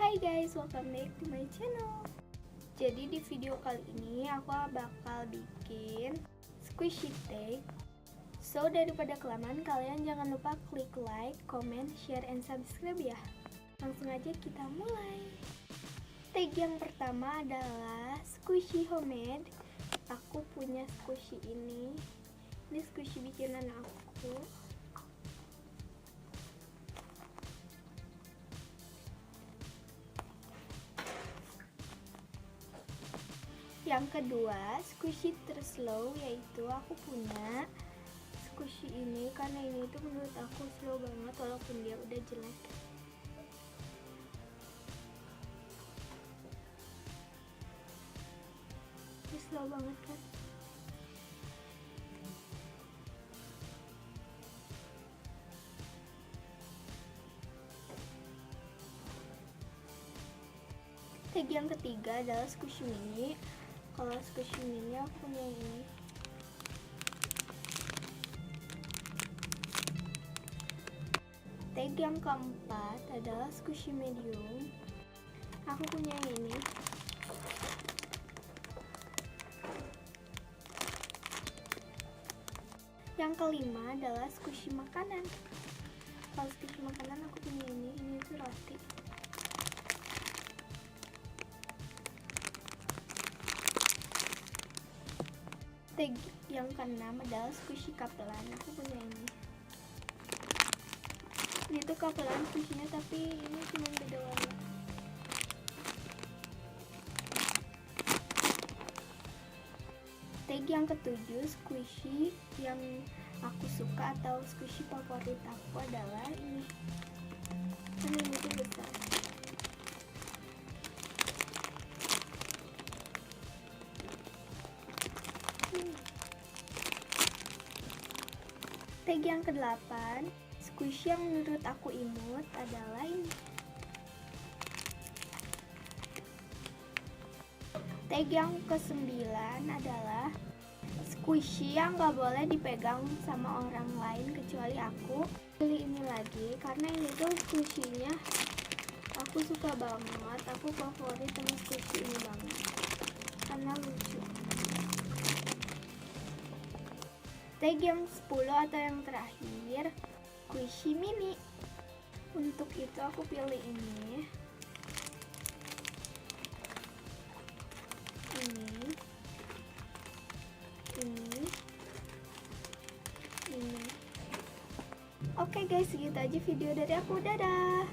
Hai guys, welcome back to my channel. Jadi di video kali ini aku bakal bikin squishy tag. So daripada kelamaan, kalian jangan lupa klik like, comment, share, and subscribe ya. Langsung aja kita mulai. Tag yang pertama adalah squishy homemade. Aku punya squishy ini. Ini squishy bikinan aku. Yang kedua, squishy terslow, yaitu aku punya squishy ini karena ini tuh menurut aku slow banget walaupun dia udah jelek. Ini slow banget kan? Tag yang ketiga adalah squishy mini. Kalau squishy mini aku punya ini. Tag yang keempat adalah squishy medium. Aku punya ini. Yang kelima adalah squishy makanan. Kalau squishy makanan aku punya ini. Ini tuh roti. Tag yang keenam adalah squishy kapelan. Aku punya ini. Ini tuh kapelan squishy-nya, tapi ini cuma beda warna. Tag yang ketujuh, squishy yang aku suka atau squishy favorit aku adalah ini. Ini tuh besar. Tag yang ke-8, squishy yang menurut aku imut adalah ini. Tag yang ke-9 adalah squishy yang gak boleh dipegang sama orang lain kecuali aku. Pilih ini lagi karena ini tuh squishy-nya aku suka banget. Aku favorit sama squishy ini banget karena lucu. Tag yang 10 atau yang terakhir, squishy mini. Untuk itu aku pilih ini. Ini. Oke guys, segitu aja video dari aku. Dadah.